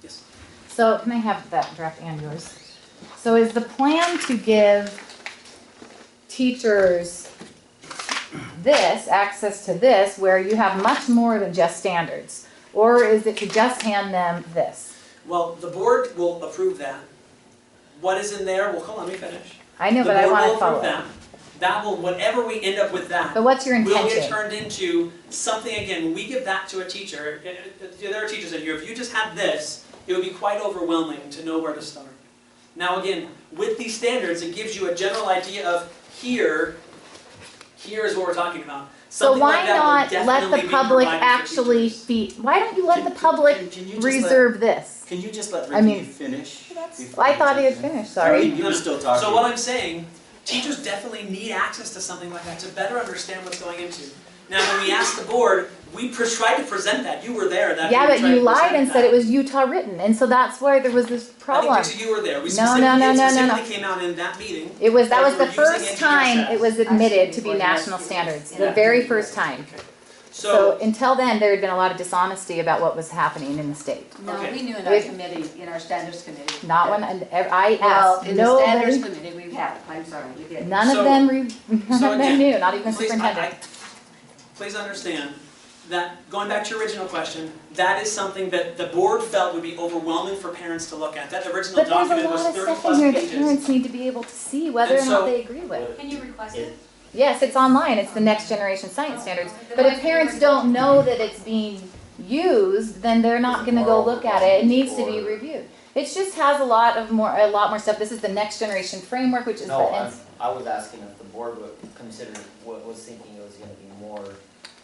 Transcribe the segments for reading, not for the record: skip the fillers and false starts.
Yes. So can I have that draft and yours? So is the plan to give teachers this, access to this, where you have much more than just standards? Or is it to just hand them this? Well, the board will approve that. What is in there, well, hold on, let me finish. I know, but I want to follow that. That will, whatever we end up with that. But what's your intention? Will get turned into something, again, when we give that to a teacher, there are teachers in here, if you just had this, it would be quite overwhelming to know where to start. Now again, with these standards, it gives you a general idea of here is what we're talking about. So why not let the public actually feed? Why don't you let the public reserve this? Can you just let Ricky finish? I thought he had finished, sorry. You were still talking. So what I'm saying, teachers definitely need access to something like that to better understand what's going into. Now when we asked the board, we tried to present that. You were there. Yeah, but you lied and said it was Utah written, and so that's why there was this problem. I think you were there. We no. came out in that meeting. That was the first time it was admitted to be national standards. The very first time. Okay. So until then, there had been a lot of dishonesty about what was happening in the state. No, we knew in our committee, in our standards committee. Not when I asked. In the standards committee, we've had. I'm sorry, we did. None of them knew. Not even the superintendent. Please understand that, going back to your original question, that is something that the board felt would be overwhelming for parents to look at. That original document was 30 plus pages. But there's a lot of stuff in here that parents need to be able to see whether or not they agree with. Can you request it? Yes, it's online. It's the Next Generation Science Standards. But if parents don't know that it's being used, then they're not going to go look at it. It needs to be reviewed. It just has a lot more stuff. This is the Next Generation Framework, which is I was asking if the board would consider was thinking it was going to be more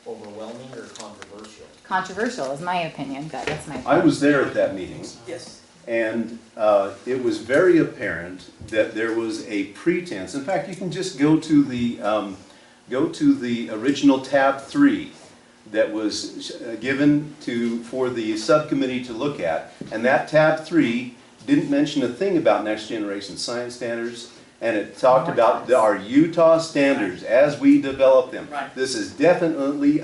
overwhelming or controversial. Controversial is my opinion, but that's my opinion. I was there at that meeting. Yes. And it was very apparent that there was a pretense. In fact, you can just go to the original tab 3 that was given for the subcommittee to look at, and that tab 3 didn't mention a thing about Next Generation Science Standards, and it talked about our Utah standards as we develop them. Right. This is definitely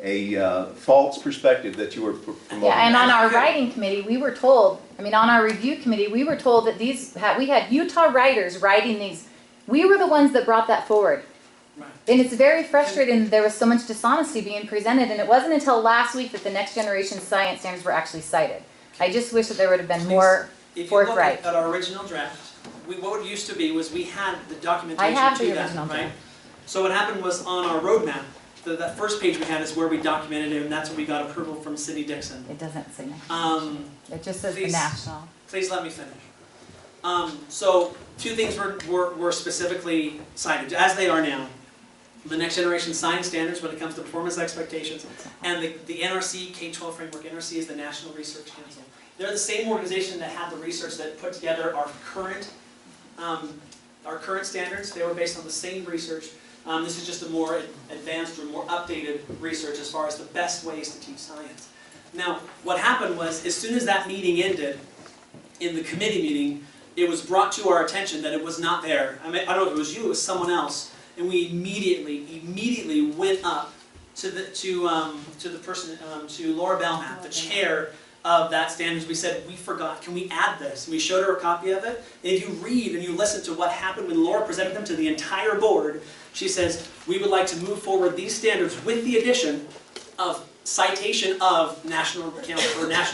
a false perspective that you were promoting. Yeah, and on our writing committee, we were told, on our review committee, we were told that we had Utah writers writing these. We were the ones that brought that forward. Right. And it's very frustrating that there was so much dishonesty being presented, and it wasn't until last week that the Next Generation Science Standards were actually cited. I just wish that there would have been more forthright. If you look at our original draft, what it used to be was we had the documentation I have to the that, original right? draft. So what happened was on our roadmap, that first page we had is where we documented it, and that's where we got approval from Cindy Dixon. It doesn't say next. It just says the please, national. Please let me finish. So two things were specifically cited, as they are now. The Next Generation Science Standards when it comes to performance expectations, and the NRC K-12 framework. NRC is the National Research Council. They're the same organization that had the research that put together our current standards. They were based on the same research. This is just a more advanced or more updated research as far as the best ways to teach science. Now, what happened was, as soon as that meeting ended, in the committee meeting, it was brought to our attention that it was not there. I don't know if it was you, it was someone else, and we immediately went up to the person, to Laura Belknap, the chair of that standards. We said, we forgot, can we add this? And we showed her a copy of it. And if you read and you listen to what happened when Laura presented them to the entire board, she says, we would like to move forward these standards with the addition of citation of National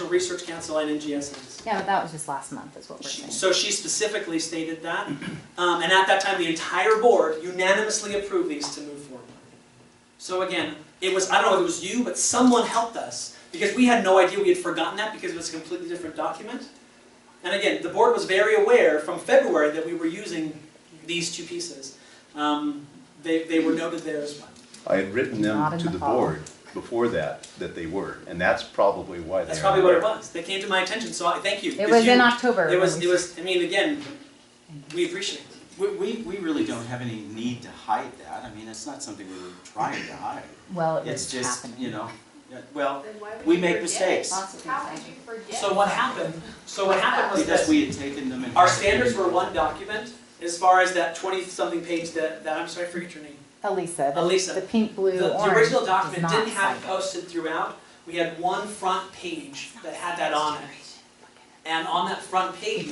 Research Council and NGSS. Yeah, but that was just last month is what we're saying. So she specifically stated that. And at that time, the entire board unanimously approved these to move forward. So again, it was, I don't know if it was you, but someone helped us. Because we had no idea, we had forgotten that because it was a completely different document. And again, the board was very aware from February that we were using these two pieces. They were noted there as well. I had written them to the board before that they were, and that's probably why they That's probably what it was. They came to my attention, so I thank you. It was in October. It was, I mean, again, we appreciate it. We really don't have any need to hide that. I mean, it's not something we were trying to hide. Well, it it's was just, happening. you know, well, we make mistakes. How could you forget? So what happened was Because this. we had taken them in. Our standards were one document as far as that 20-something page that I'm sorry, I forget your name. Elisa. Elisa. The pink, blue, The orange. original document does not didn't have cite it. posted throughout we had one front page that had that on it. And on that front page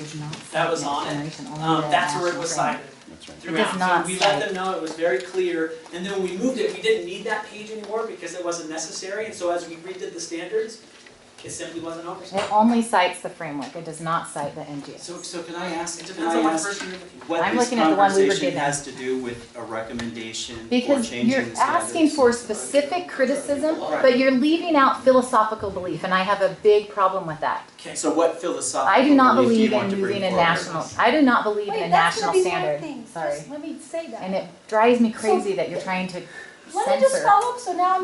that was on it, that's where it was cited That's right. throughout. does not So we let cite. them know, it was very clear, and then when we moved it, we didn't need that page anymore because it wasn't necessary, and so as we redid the standards, it simply wasn't oversight. It only cites the framework, it does not cite the NGSS. So can I ask, It can depends I on what ask version you're looking at. what I'm this looking at the one we were conversation given. has to do with a recommendation or Because changing you're the asking standards? for specific criticism, but you're leaving out philosophical belief, and I have a big problem with that. Okay, So what philosophical I do not belief do you believe want in to bring using a forward? national, I do not believe in a Wait, that's national gonna be my standard, thing. sorry. Just let me say that. And it drives me crazy that you're trying to Let me just censor. follow up, so now I'm